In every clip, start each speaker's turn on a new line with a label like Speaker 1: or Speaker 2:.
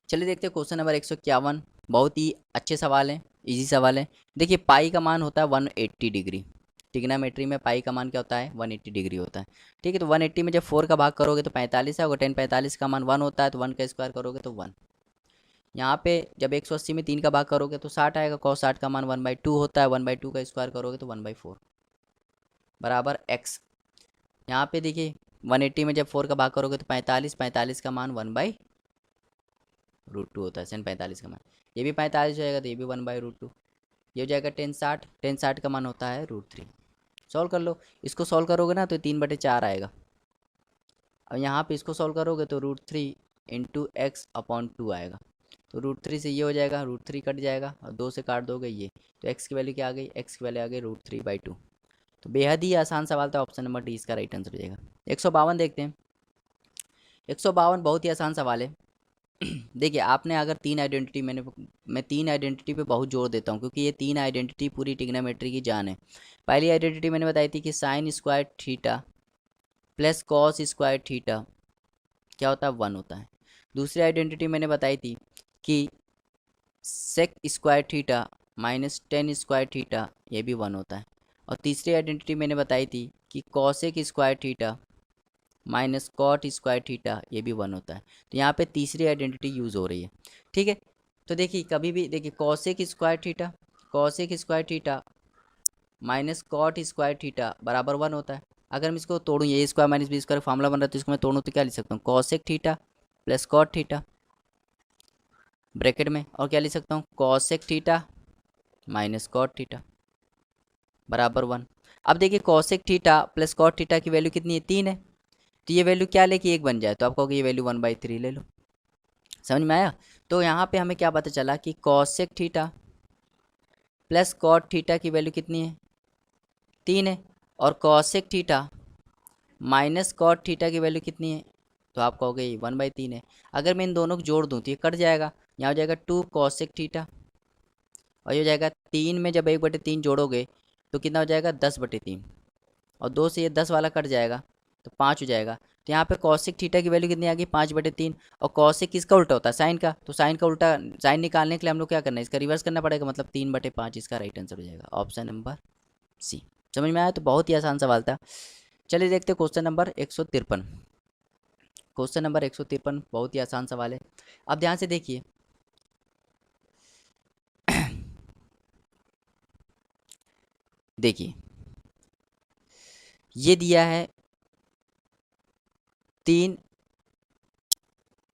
Speaker 1: चलिए देखते हैं क्वेश्चन नंबर 151। बहुत ही अच्छे सवाल हैं, इजी सवाल है। देखिए पाई का मान होता है 180 डिग्री। ट्रिग्नोमेट्री में पाई का मान क्या होता है? 180 डिग्री होता है। ठीक है, तो 180 में जब 4 का भाग करोगे तो 45 होगा। 10 45 का मान 1 होता है, तो 1 का स्क्वायर करोगे तो 1। यहाँ पे जब 180 में 3 का भाग करोगे तो 60 आएगा। cos 60 का मान 1/2 होता है। 1/2 का स्क्वायर करोगे तो 1/4 बराबर x। यहाँ पे देखिए 180 में जब 4 का भाग करोगे तो 45, 45 का मान 1/√2 होता है। सेन 45 का मान, ये भी 45 हो जाएगा तो ये भी 1/√2। ये हो जाएगा 10 60, 10 60 का मान होता है √3। सॉल्व कर लो। इसको सॉल्व करोगे ना तो 3/4 आएगा। अब यहाँ पे इसको सॉल्व करोगे तो √3 इंटू x/2 आएगा। तो √3 से ये हो जाएगा, √3 कट जाएगा और 2 से काट दोगे ये, तो x की वैल्यू क्या आ गई? x की वैल्यू आ गई √3/2। तो बेहद ही आसान सवाल था, ऑप्शन नंबर डी इसका राइट आंसर हो जाएगा। 152 देखते हैं। 152 बहुत ही आसान सवाल है। देखिए आपने अगर मैं 3 आइडेंटिटी पे बहुत जोर देता हूँ, क्योंकि ये 3 आइडेंटिटी पूरी ट्रिग्नोमेट्री की जान है। पहली आइडेंटिटी मैंने बताई थी कि sine square theta plus cos square theta क्या होता है? 1 होता है। दूसरी आइडेंटिटी मैंने बताई थी कि sec square theta minus tan square theta, ये भी 1 होता है। और तीसरी आइडेंटिटी मैंने बताई थी कि cosec square theta minus cot square theta, ये भी 1 होता है। तो यहाँ पे तीसरी आइडेंटिटी यूज़ हो रही है। ठीक है, तो देखिए कभी भी देखिए cosec square theta minus cot square theta बराबर 1 होता है। अगर मैं इसको तोड़ूँ, ये square minus B square formula बन रहा है, तो इसको मैं तोड़ूँ तो क्या लिख सकता हूँ? Cosec theta plus cot theta bracket में, और क्या लिख सकता हूँ? Cosec theta minus cot theta बराबर 1। अब देखिए cosec theta plus cot theta की वैल्यू कितनी है? 3 है। तो ये वैल्यू क्या लेके 1 बन जाए, तो आप कहोगे ये वैल्यू 1/3 ले लो। समझ में आया? तो यहाँ पे हमें क्या पता चला कि cosec theta plus cot theta की वैल्यू कितनी है? 3 है। और cosec theta minus cot theta की वैल्यू कितनी है? तो आप कहोगे ये 1/3 है। अगर मैं इन दोनों को जोड़ दूँ तो ये कट जाएगा। यहाँ हो जाएगा 2 कॉसेक थीटा, और ये हो जाएगा 3 में जब 1/3 जोड़ोगे तो कितना हो जाएगा? 10/3। और 2 से ये 10 वाला कट जाएगा तो 5 हो जाएगा। तो यहाँ पे कॉसिक थीटा की वैल्यू कितनी आ गई? 5/3। और कॉसिक किसका उल्टा होता है? साइन का। तो साइन का उल्टा, साइन निकालने के लिए हम लोग क्या करना है? इसका रिवर्स करना पड़ेगा, मतलब 3/5 इसका राइट आंसर हो जाएगा, ऑप्शन नंबर सी। समझ में आया? तो बहुत ही आसान सवाल था। चलिए देखते हैं क्वेश्चन नंबर 153। क्वेश्चन नंबर 153 बहुत ही आसान सवाल है। अब ध्यान से देखिए। देखिए ये दिया है 3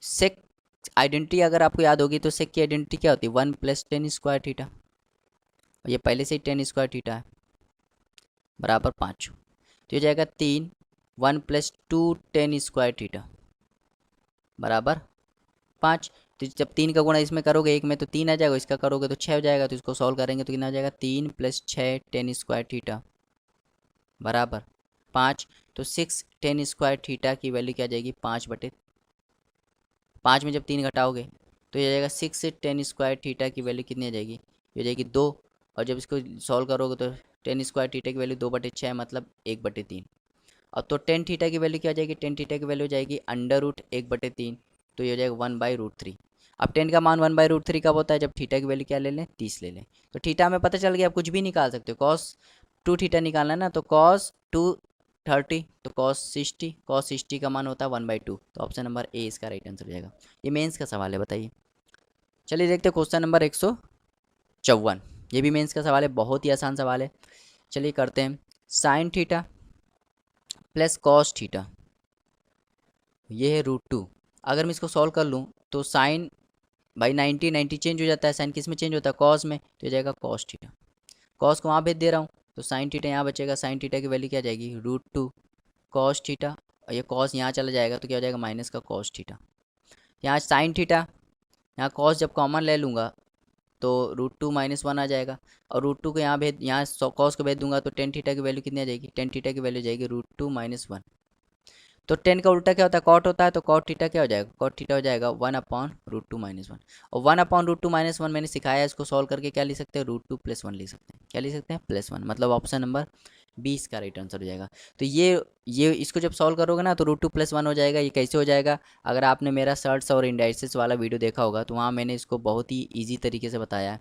Speaker 1: सेक आइडेंटिटी। अगर आपको याद होगी तो सेक की आइडेंटिटी क्या होती है? 1 + 10 स्क्वायर थीटा, और ये पहले से ही 10 स्क्वायर थीटा है बराबर 5। तो ये जाएगा 3 1 + 2 10 स्क्वायर थीटा बराबर 5। तो जब 3 का गुणा इसमें करोगे एक में तो 3 आ जाएगा, इसका करोगे तो 6 हो जाएगा। तो इसको सॉल्व करेंगे तो कितना आ जाएगा? 3 + 6 10 स्क्वायर थीटा बराबर 5। तो 6 10 स्क्वायर थीटा की वैल्यू क्या आ जाएगी? 5/5 में जब 3 घटाओगे तो ये आ जाएगा 6 से 10 स्क्वायर थीटा की वैल्यू कितनी आ जाएगी? ये हो जाएगी 2। और जब इसको सॉल्व करोगे तो 10 स्क्वायर थीटा की वैल्यू 2/6 मतलब 1/3। अब तो 10 थीटा की वैल्यू क्या आ जाएगी? 10 थीटा की वैल्यू हो जाएगी √1/3। तो ये हो जाएगा 1/√3। अब 10 का मान 1/√3 कब होता है? जब थीटा की वैल्यू क्या ले लें? 30 ले लें। तो थीटा में पता चल गया, आप कुछ भी निकाल सकते हो। cos 2 थीटा निकालना है ना, तो cos 2 30, तो cos 60 का मान होता है 1/2। तो ऑप्शन नंबर ए इसका राइट आंसर हो जाएगा। ये मेंस का सवाल है, बताइए। चलिए देखते हैं क्वेश्चन नंबर 154। ये भी मेंस का सवाल है, बहुत ही आसान सवाल है। चलिए करते हैं। Sine theta plus cos theta, ये है √2। अगर मैं इसको सॉल्व कर लूँ तो साइन भाई 90 चेंज हो जाता है। साइन किस में चेंज होता है? कॉस में। तो ये जाएगा कॉस थीटा। कॉस को वहाँ भेज दे रहा हूँ तो साइन थीटा यहाँ बचेगा। साइन थीटा की वैल्यू क्या आ जाएगी? √2 कॉस थीटा। और ये कॉस यहाँ चला जाएगा तो क्या हो जाएगा? माइनस का कॉस थीटा। यहाँ साइन थीटा, यहाँ कॉस जब कॉमन ले लूँगा तो √2 - 1 आ जाएगा। और √2 को यहाँ कॉस को भेज दूंगा तो 10 थीटा की वैल्यू कितनी आ जाएगी? 10 थीटा की वैल्यू जाएगी √2 - 1। तो 10 का उल्टा क्या होता है? कॉट होता है। तो कॉट थीटा क्या हो जाएगा? कॉट थीटा हो जाएगा 1/√2 - 1। और 1/√2 - 1 मैंने सिखाया है, इसको सॉल्व करके क्या लिख सकते हैं? √2 + 1 लिख सकते हैं। क्या लिख सकते हैं? +1, मतलब ऑप्शन नंबर 20 का राइट आंसर हो जाएगा। तो ये इसको जब सॉल्व करोगे ना तो √2 + 1 हो जाएगा। ये कैसे हो जाएगा, अगर आपने मेरा सर्ट्स और इंडाइसिस वाला वीडियो देखा होगा तो वहाँ मैंने इसको बहुत ही ईजी तरीके से बताया है।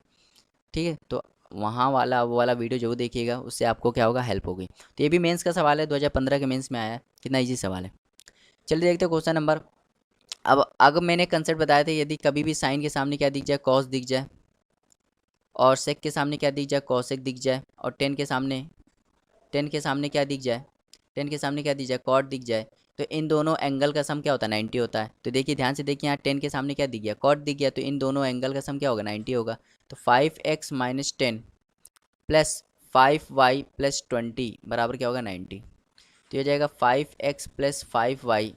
Speaker 1: ठीक है, तो वहाँ वाला वो वाला वीडियो जरूर देखिएगा, उससे आपको क्या होगा, हेल्प होगी। तो ये भी मेंस का सवाल है, 2015 के मेंस में आया है। कितना ईजी सवाल है। चलिए देखते हैं क्वेश्चन नंबर। अब मैंने कंसेप्ट बताया था, यदि कभी भी साइन के सामने क्या दिख जाए, कॉस दिख जाए, और सेक के सामने क्या दिख जाए, कॉसेक दिख जाए, और टेन के सामने क्या दिख जाए, टेन के सामने क्या दिख जाए, कॉट दिख जाए, तो इन दोनों एंगल का सम क्या होता है, 90 होता है। तो देखिए ध्यान से देखिए, यहाँ टेन के सामने क्या दिख गया, कॉट दिख गया, तो इन दोनों एंगल का सम क्या होगा, 90 होगा। तो 5x - 10 प्लस 5y + 20 बराबर क्या होगा, 90। तो ये हो जाएगा 5x + 5y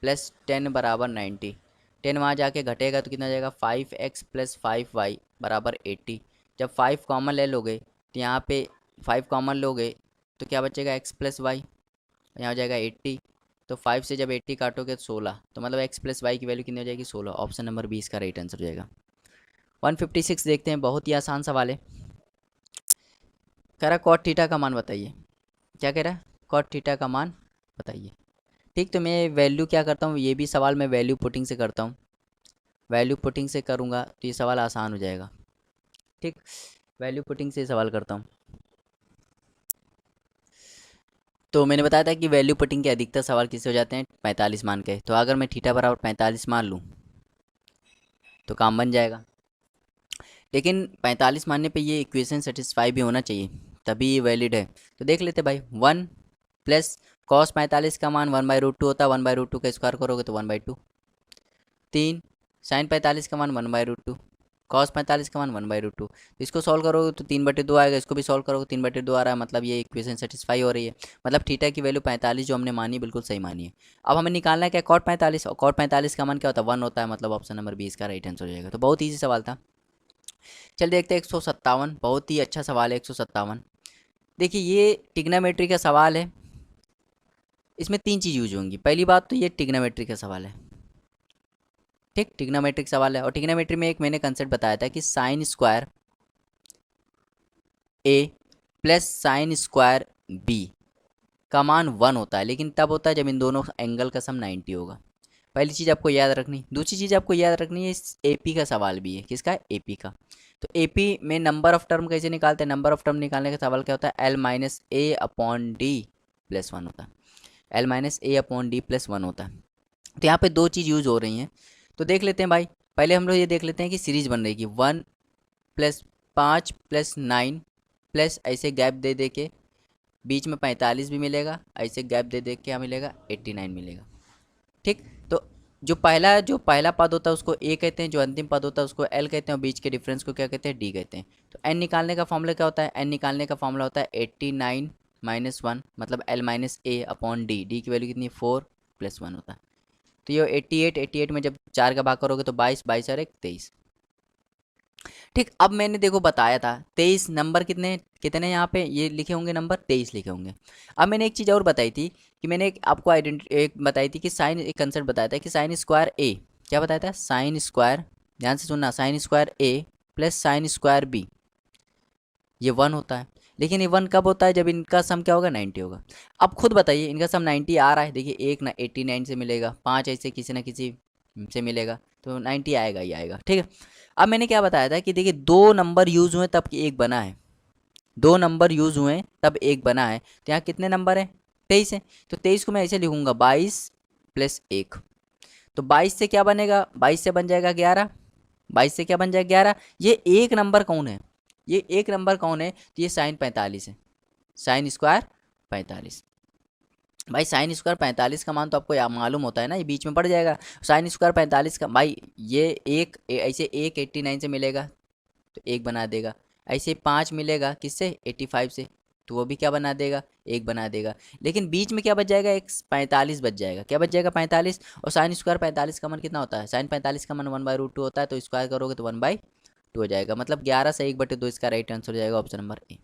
Speaker 1: + 10 बराबर 90। 10 वहाँ जाके घटेगा तो कितना हो जाएगा, 5x + 5y बराबर 80। जब 5 कॉमन ले लोगे तो यहाँ पे 5 कॉमन लोगे तो क्या बचेगा, x + y, यहाँ हो जाएगा 80। तो 5 से जब 80 काटोगे तो 16, तो मतलब x + y की वैल्यू कितनी हो जाएगी, 16। ऑप्शन नंबर 20 का राइट आंसर हो जाएगा। 156 देखते हैं, बहुत ही आसान सवाल है। कह रहा कॉट थीटा का मान बताइए। क्या कह रहा है, कॉट थीटा का मान बताइए। ठीक, तो मैं वैल्यू क्या करता हूँ, ये भी सवाल मैं वैल्यू पुटिंग से करता हूँ। वैल्यू पुटिंग से करूँगा तो ये सवाल आसान हो जाएगा। ठीक, वैल्यू पुटिंग से सवाल करता हूँ। तो मैंने बताया था कि वैल्यू पुटिंग के अधिकतर सवाल किससे हो जाते हैं, 45 मान के। तो अगर मैं थीटा बराबर 45 मान लूँ तो काम बन जाएगा। लेकिन 45 मानने पे ये इक्वेशन सेटिस्फाई भी होना चाहिए, तभी ये वैलिड है। तो देख लेते भाई, 1 प्लस कॉस 45 का मान 1/√2 होता है, 1/√2 का स्क्वायर करोगे तो 1/2। 3 साइन 45 का मान 1/√2, कॉस 45 का मान 1/√2। तो इसको सॉल्व करोगे तो 3/2 आएगा, इसको भी सॉल्व करोगे 3/2 आ रहा है, मतलब ये इक्वेशन सेटिस्फाई हो रही है। मतलब थीटा की वैल्यू 45 जो हमने मानी बिल्कुल सही मानी है। अब हमें निकालना है क्या, कॉट 45, और कॉट 45 का मान क्या होता है, 1 होता है, मतलब ऑप्शन नंबर 20 का राइट आंसर हो जाएगा। तो बहुत ईजी सवाल था। चल देखते हैं 157, बहुत ही अच्छा सवाल है 157। देखिए ये टिग्नामेट्री का सवाल है, इसमें 3 चीज़ यूज होंगी। पहली बात तो ये टिग्नामेट्री का सवाल है। ठीक, टिग्नामेट्रिक सवाल है, और टिग्नामेट्री में एक मैंने कंसेप्ट बताया था कि साइन स्क्वायर ए प्लस साइन स्क्वायर बी का मान 1 होता है, लेकिन तब होता है जब इन दोनों एंगल का सम 90 होगा। पहली चीज़ आपको याद रखनी। दूसरी चीज़ आपको याद रखनी है, इस एपी का सवाल भी है। किसका, एपी का। तो एपी में नंबर ऑफ टर्म कैसे निकालते हैं, नंबर ऑफ टर्म निकालने का सवाल क्या होता है, L-A/D + 1 होता है। L-A/D + 1 होता है। तो यहाँ पे दो चीज़ यूज हो रही हैं, तो देख लेते हैं भाई। पहले हम लोग ये देख लेते हैं कि सीरीज बन रही है कि 1 + 5 + 9 प्लस ऐसे गैप दे दे के बीच में 45 भी मिलेगा, ऐसे गैप दे दे के क्या मिलेगा, 89 मिलेगा। ठीक, तो जो पहला पद होता है उसको ए कहते हैं, जो अंतिम पद होता है उसको एल कहते हैं, और बीच के डिफरेंस को क्या कहते हैं, डी कहते हैं। तो एन निकालने का फॉर्मूला क्या होता है, एन निकालने का फॉर्मूला होता है 89 - 1, मतलब L-A/D। डी की वैल्यू कितनी है, 4 + 1 होता है। तो ये 88 में जब 4 का भाग करोगे तो 22, 22 और 1 23। ठीक, अब मैंने देखो बताया था 23 नंबर कितने कितने यहाँ पे ये लिखे होंगे, नंबर 23 लिखे होंगे। अब मैंने एक चीज़ और बताई थी कि मैंने आपको एक बताई थी कि साइन, एक कंसेप्ट बताया था कि साइन स्क्वायर ए, क्या बताया था, साइन स्क्वायर, ध्यान से सुनना, साइन स्क्वायर ए प्लस साइन स्क्वायर बी ये 1 होता है। लेकिन ये 1 कब होता है, जब इनका सम क्या होगा, 90 होगा। अब खुद बताइए, इनका सम 90 आ रहा है, देखिए एक ना 89 से मिलेगा, 5 ऐसे किसी ना किसी से मिलेगा, तो 90 आएगा ही आएगा। ठीक है, अब मैंने क्या बताया था कि देखिए दो नंबर यूज हुए तब एक बना है, दो नंबर यूज हुए तब एक बना है। तो यहाँ कितने नंबर है, 23 है। तो 23 को मैं ऐसे लिखूंगा 22 + 1। तो 22 से क्या बनेगा, 22 से बन जाएगा 11, 22 से क्या बन जाएगा 11। ये एक नंबर कौन है, ये एक नंबर कौन है, तो ये साइन 45 है, साइन स्क्वायर 45। भाई साइन स्क्वायर 45 का मान तो आपको मालूम होता है ना, ये बीच में पड़ जाएगा। साइन स्क्वायर 45 का भाई ये ऐसे एक 89 से मिलेगा तो एक बना देगा, ऐसे 5 मिलेगा किससे, 85 से, तो वो भी क्या बना देगा, एक बना देगा। लेकिन बीच में क्या बच जाएगा, एक 45 बच जाएगा, क्या बच जाएगा, 45। और साइन स्क्वायर 45 का मान कितना होता है, साइन 45 का मान 1/√2 होता है, तो स्क्वायर करोगे तो 1/2 हो जाएगा, मतलब 11 से 1/2 इसका राइट आंसर हो जाएगा, ऑप्शन नंबर ए।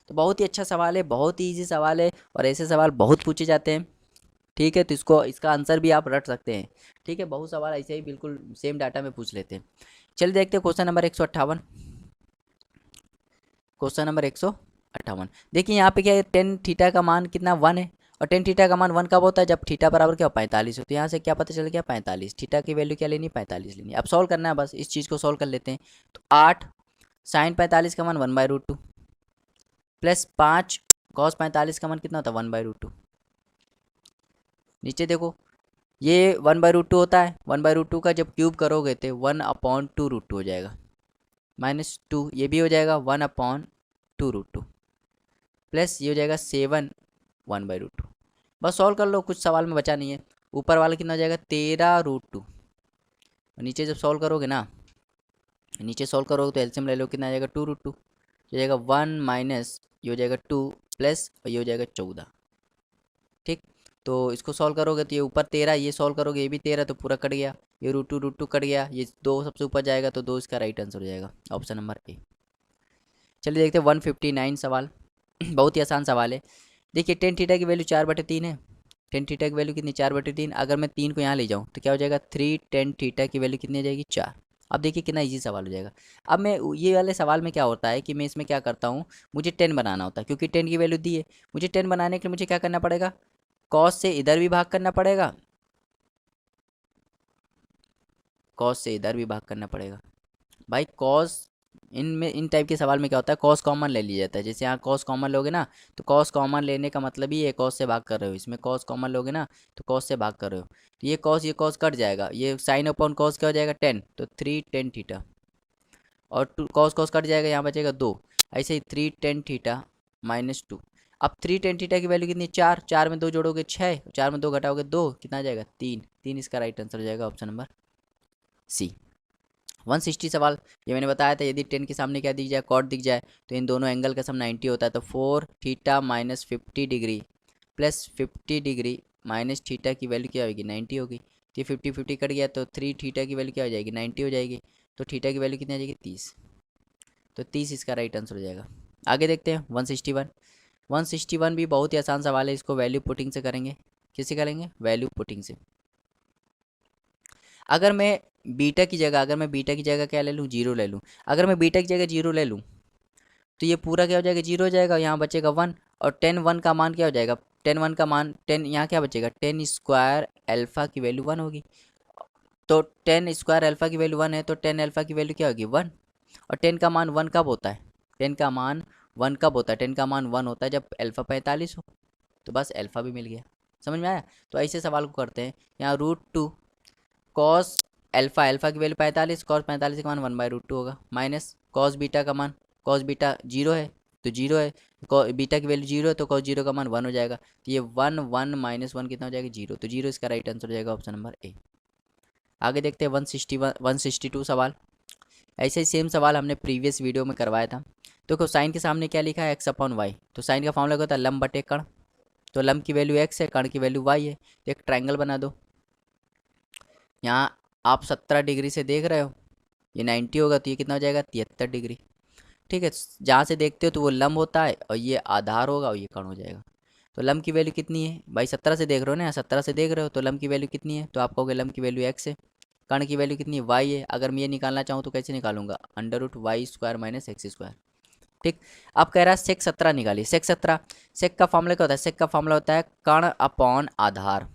Speaker 1: तो बहुत ही अच्छा सवाल है, बहुत ही ईजी सवाल है, और ऐसे सवाल बहुत पूछे जाते हैं। ठीक है, तो इसका आंसर भी आप रट सकते हैं। ठीक है, बहुत सवाल ऐसे ही बिल्कुल सेम डाटा में पूछ लेते हैं। चलिए देखते हैं क्वेश्चन नंबर 158। Question number 158 58। देखिए यहाँ पे क्या है, टेन थीटा का मान कितना 1 है, और टेन थीटा का मान 1 कब होता है, जब थीटा बराबर क्या 45 हो। तो यहाँ से क्या पता चल गया 45, थीटा की वैल्यू क्या लेनी 45 लेनी। अब सॉल्व करना है, बस इस चीज़ को सॉल्व कर लेते हैं। तो 8 साइन 45 का मान 1/√2 प्लस 5 कॉस 45 का मान कितना होता है 1/√2। नीचे देखो ये 1/√2 होता है, 1/√2 का जब क्यूब करोगे तो 1/2√2 हो जाएगा, -2 ये भी हो जाएगा 1/2√2 प्लस ये हो जाएगा 7 1/√2। बस सॉल्व कर लो, कुछ सवाल में बचा नहीं है। ऊपर वाला कितना हो जाएगा 13√2, और नीचे जब सॉल्व करोगे ना, नीचे सॉल्व करोगे तो एलसीएम ले लो, कितना आ जाएगा 2√2, हो जाएगा 1 माइनस ये हो जाएगा 2 प्लस और ये हो जाएगा 14। ठीक, तो इसको सॉल्व करोगे तो ये ऊपर 13, ये सॉल्व करोगे ये भी 13, तो पूरा कट गया, ये √2 कट गया, ये 2 सबसे ऊपर जाएगा तो 2 इसका राइट आंसर हो जाएगा, ऑप्शन नंबर ए। चलिए देखते हैं 159 सवाल। बहुत ही आसान सवाल है। देखिए टेन थीटा की वैल्यू 4/3 है, टेन थीटा की वैल्यू कितनी 4/3, अगर मैं 3 को यहाँ ले जाऊँ तो क्या हो जाएगा 3 टेन थीटा की वैल्यू कितनी हो जाएगी 4। अब देखिए कितना इजी सवाल हो जाएगा। अब मैं ये वाले सवाल में क्या होता है कि मैं इसमें क्या करता हूँ, मुझे 10 बनाना होता है, क्योंकि 10 की वैल्यू दी है। मुझे 10 बनाने के लिए मुझे क्या करना पड़ेगा, कॉस से इधर भी भाग करना पड़ेगा, कॉस से इधर भी भाग करना पड़ेगा। भाई कॉस, इनमें इन टाइप के सवाल में क्या होता है कॉस कॉमन ले लिया जाता है। जैसे यहाँ कॉस कॉमन लोगे ना, तो कॉस कॉमन लेने का मतलब ही है कॉस से भाग कर रहे हो, इसमें कॉस कॉमन लोगे ना तो कॉस से भाग कर रहे हो, तो ये कॉस कट जाएगा, ये साइन अपॉन कॉस क्या हो जाएगा 10, तो 3 टेन थीटा, और टू कॉस कॉस कट जाएगा, यहाँ बचेगा 2, ऐसे ही 3 टेन थीटा -2। अब 3 टेन थीटा की वैल्यू कितनी 4, 4 में 2 जोड़ोगे 6, 4 में 2 घटाओगे 2, कितना आ जाएगा 3, 3 इसका राइट आंसर हो जाएगा ऑप्शन नंबर सी। 160 सवाल, ये मैंने बताया था यदि 10 के सामने क्या दिख जाए कॉट दिख जाए तो इन दोनों एंगल का सम 90 होता है। तो 4 theta minus 50 degree plus 50 degree minus theta की वैल्यू क्या होगी 90 होगी। तो ये 50 50 कट गया तो 3 थीटा की वैल्यू क्या हो जाएगी 90 हो जाएगी, तो थीटा की वैल्यू कितनी आ जाएगी 30, तो 30 इसका राइट आंसर हो जाएगा। आगे देखते हैं 161। 161 भी बहुत ही आसान सवाल है, इसको वैल्यू पुटिंग से करेंगे। किससे करेंगे, वैल्यू पुटिंग से। अगर मैं बीटा की जगह क्या ले लूँ, जीरो ले लूँ, अगर मैं बीटा की जगह जीरो ले लूँ तो ये पूरा क्या हो जाएगा जीरो हो जाएगा, यहाँ बचेगा 1, और 10 1 का मान क्या हो जाएगा, 10 1 का मान 10, यहाँ क्या बचेगा 10 स्क्वायर अल्फ़ा की वैल्यू 1 होगी। तो 10 स्क्वायर अल्फ़ा की वैल्यू 1 है, तो 10 अल्फ़ा की वैल्यू क्या होगी 1, और 10 का मान 1 कब होता है, 10 का मान 1 कब होता है, 10 का मान 1 होता है जब अल्फ़ा 45 हो। तो बस अल्फ़ा भी मिल गया, समझ में आया। तो ऐसे सवाल को करते हैं, यहाँ √2 कॉस अल्फ़ा, अल्फ़ा की वैल्यू 45, कॉस 45 का मान 1/√2 होगा, माइनस कॉस बीटा का मान, कॉस बीटा जीरो है तो जीरो है, बीटा की वैल्यू जीरो है तो कॉस जीरो का मान 1 हो जाएगा, तो ये 1 1 -1 कितना हो जाएगा 0, तो 0 इसका राइट आंसर हो जाएगा ऑप्शन नंबर ए। आगे देखते हैं 162 सवाल। ऐसे ही सेम सवाल हमने प्रीवियस वीडियो में करवाया था। तो साइन के सामने क्या लिखा है x/y, तो साइन का फॉर्मूला क्या होता है लंब बटे कर्ण, तो लंब की वैल्यू x है, कर्ण की वैल्यू y है, तो एक ट्रायंगल बना दो। यहाँ आप 17 डिग्री से देख रहे हो, ये 90 होगा तो ये कितना हो जाएगा 73 डिग्री। ठीक है, जहाँ से देखते हो तो वो लंब होता है और ये आधार होगा और ये कर्ण हो जाएगा। तो लंब की वैल्यू कितनी है भाई, 17 से देख रहे हो ना, 17 से देख रहे हो तो लंब की वैल्यू कितनी है, तो आप कहोगे लंब की वैल्यू x है, कर्ण की वैल्यू कितनी है y है। अगर मैं ये निकालना चाहूँ तो कैसे निकालूंगा, √y² - x²। ठीक, अब कह रहा है सेक 17 निकालिए, सेक 17, सेक का फॉर्मूला क्या होता है, सेक का फॉर्मूला होता है कर्ण अपॉन आधार,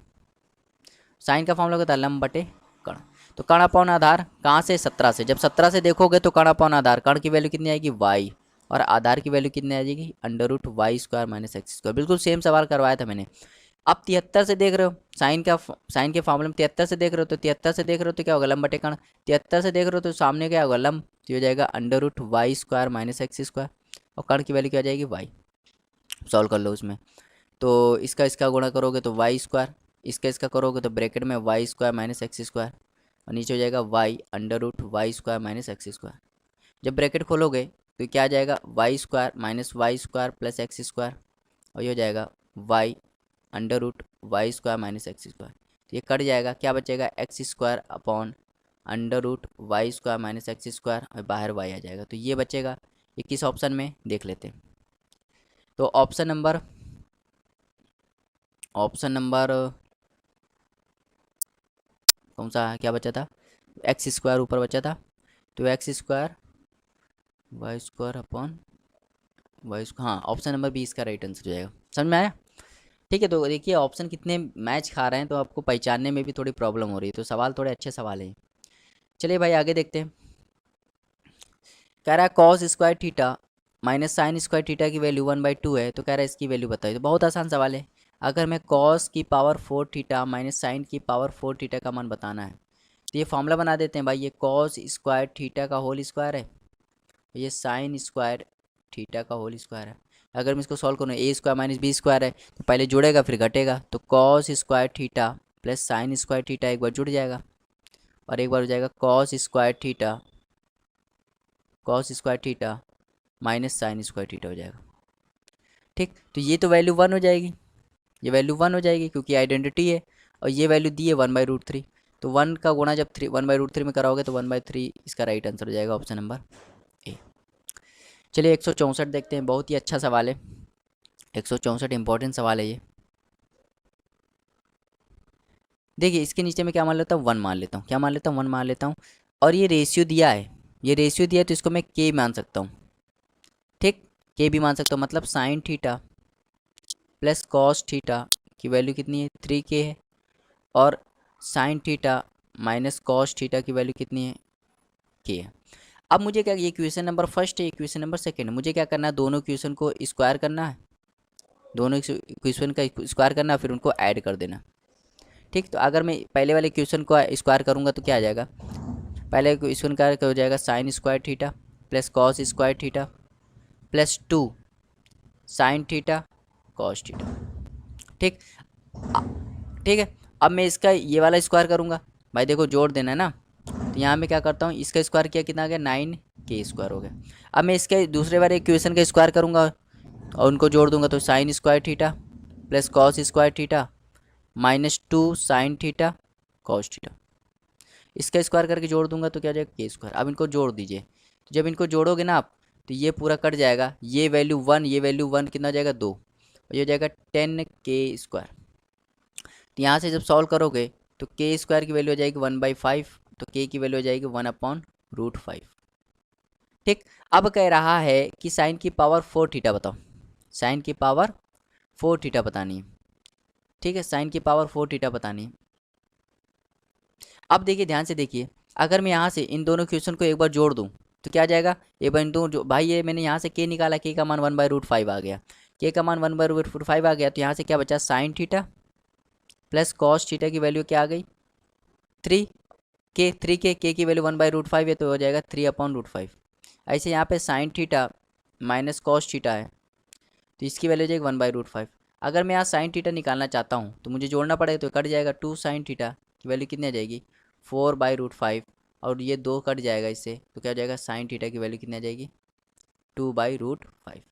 Speaker 1: साइन का फॉर्मूला क्या होता है लंब बटे कर्ण। तो कर्ण अपॉन आधार कहाँ से 17 से, जब 17 से देखोगे तो कर्ण अपॉन आधार, कर्ण की वैल्यू कितनी आएगी y, और आधार की वैल्यू कितनी आ जाएगी √y² - x²। बिल्कुल सेम सवाल करवाया था मैंने। अब 73 से देख रहे हो, साइन के फॉर्मूले में 73 से देख रहे हो, तो 73 से देख रहे हो तो क्या होगा लंब बटे कर्ण, 73 से देख रहे हो तो सामने क्या होगा लंब, तो हो जाएगा √y² - x², और कर्ण की वैल्यू क्या आ जाएगी y। सॉल्व कर लो उसमें, तो इसका इसका गुणा करोगे तो y², इसका करोगे तो ब्रैकेट में y² - x², और नीचे हो जाएगा y√y² - x²। जब ब्रैकेट खोलोगे तो क्या आ जाएगा y² - y² प्लस x², और ये हो जाएगा y√y² - x²। तो ये कट जाएगा, क्या बचेगा x² अपॉन √y² - x², और बाहर y आ जाएगा, तो ये बचेगा। ये किस ऑप्शन में देख लेते हैं, तो ऑप्शन नंबर कौन सा क्या बचा था, x² ऊपर बचा था, तो x² y² upon Y square, हाँ ऑप्शन नंबर बी इसका राइट आंसर हो जाएगा। समझ में आया? ठीक है, तो देखिए ऑप्शन कितने मैच खा रहे हैं तो आपको पहचानने में भी थोड़ी प्रॉब्लम हो रही है, तो सवाल थोड़े अच्छे सवाल हैं। चलिए भाई आगे देखते हैं। कह रहा है cos square theta minus sine square theta की वैल्यू 1/2 है, तो कह रहा है इसकी वैल्यू बताइए। तो बहुत आसान सवाल है। अगर मैं कॉस की पावर 4 थीटा माइनस साइन की पावर 4 थीटा का मान बताना है, तो ये फॉर्मूला बना देते हैं भाई। ये कॉस स्क्वायर थीटा का होल स्क्वायर है, ये साइन स्क्वायर थीटा का होल स्क्वायर है। अगर मैं इसको सॉल्व करूँ, ए स्क्वायर माइनस बी स्क्वायर है, तो पहले जुड़ेगा फिर घटेगा, तो cos square theta plus sine square theta एक बार जुड़ जाएगा और एक बार हो जाएगा cos square theta minus sine square theta हो जाएगा। ठीक, तो ये तो वैल्यू 1 हो जाएगी, ये वैल्यू 1 हो जाएगी क्योंकि आइडेंटिटी है, और ये वैल्यू दी है 1/√3। तो 1 का गुणा जब 1/√3 में कराओगे तो 1/3 इसका राइट आंसर हो जाएगा, ऑप्शन नंबर ए। चलिए 164 देखते हैं, बहुत ही अच्छा सवाल है। 164 इंपॉर्टेंट सवाल है ये। देखिए इसके नीचे में क्या मान लेता हूँ, 1 मान लेता हूँ। क्या मान लेता हूँ, 1 मान लेता हूँ। और ये रेशियो दिया है, ये रेशियो दिया है तो इसको मैं के मान सकता हूँ। ठीक, के भी मान सकता हूँ, मतलब sine theta plus cos theta की वैल्यू कितनी है, 3k है। और sine theta minus cos theta की वैल्यू कितनी है, के है। अब मुझे क्या, ये क्वेश्चन नंबर फर्स्ट है, ये क्वेश्चन नंबर सेकंड है। मुझे क्या करना है, दोनों क्वेश्चन को स्क्वायर करना है, दोनों क्वेश्चन का स्क्वायर करना है, फिर उनको ऐड कर देना। ठीक, तो अगर मैं पहले वाले क्वेश्चन को स्क्वायर करूँगा तो क्या आ जाएगा, पहले क्वेश्चन का हो जाएगा sine square theta plus cos square theta plus 2 sine theta cos theta. ठीक, ठीक है। अब मैं इसका ये वाला स्क्वायर करूँगा, भाई देखो जोड़ देना है ना, तो यहाँ मैं क्या करता हूँ, इसका स्क्वायर किया कितना आ गया, 9k स्क्वायर हो गया। अब मैं इसके दूसरे वाले इक्वेशन का स्क्वायर करूँगा और उनको जोड़ दूंगा, तो sine square theta plus cos square theta -2 sine theta cos theta. इसका स्क्वायर करके जोड़ दूंगा तो क्या हो जाएगा, के स्क्वायर। अब इनको जोड़ दीजिए, तो जब इनको जोड़ोगे ना आप, तो ये पूरा कट जाएगा, ये वैल्यू 1, ये वैल्यू 1 कितना हो जाएगा, 2, और ये हो जाएगा 10k स्क्वायर। तो यहाँ से जब सॉल्व करोगे तो के स्क्वायर की वैल्यू हो जाएगी 1/5, तो के की वैल्यू हो जाएगी 1/√5। ठीक, अब कह रहा है कि साइन की पावर 4 थीटा बताओ, साइन की पावर 4 थीटा बतानी है। ठीक है, साइन की पावर 4 थीटा बतानी है। अब देखिए ध्यान से देखिए, अगर मैं यहाँ से इन दोनों क्वेश्चन को एक बार जोड़ दूँ तो क्या आ जाएगा, एक बार इन दोनों जो भाई, ये मैंने यहाँ से के निकाला, के का मान 1/√5 आ गया, के का मान 1/√5 आ गया, तो यहाँ से क्या बचा, sine theta plus cos theta की वैल्यू क्या आ गई, 3 के की वैल्यू 1/√5 है तो हो जाएगा 3/√5। ऐसे यहाँ पे sine theta minus cos theta है, तो इसकी वैल्यू हो जाएगी 1/√5। अगर मैं यहाँ साइन थीटा निकालना चाहता हूँ तो मुझे जोड़ना पड़ेगा, तो कट जाएगा, 2 साइन थीटा की वैल्यू कितनी आ जाएगी, 4/√5, और ये 2 कट जाएगा इससे, तो क्या हो जाएगा, साइन थीटा की वैल्यू कितनी आ जाएगी, 2/√5।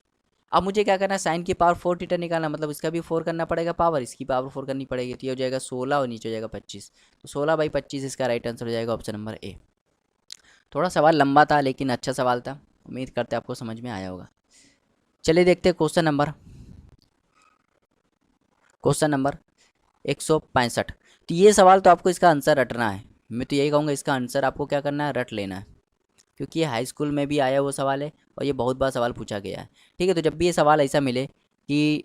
Speaker 1: अब मुझे क्या करना है, साइन की पावर 4 थीटा निकालना, मतलब इसका भी 4 करना पड़ेगा पावर, इसकी पावर 4 करनी पड़ेगी, तो ये हो जाएगा 16 और नीचे हो जाएगा 25, तो 16/25 इसका राइट आंसर हो जाएगा, ऑप्शन नंबर ए। थोड़ा सवाल लंबा था लेकिन अच्छा सवाल था, उम्मीद करते आपको समझ में आया होगा। चलिए देखते हैं क्वेश्चन नंबर 165। तो ये सवाल तो आपको इसका आंसर रटना है, मैं तो यही कहूँगा इसका आंसर आपको क्या करना है, रट लेना है, क्योंकि ये हाई स्कूल में भी आया वो सवाल है और ये बहुत बार सवाल पूछा गया है। ठीक है, तो जब भी ये सवाल ऐसा मिले कि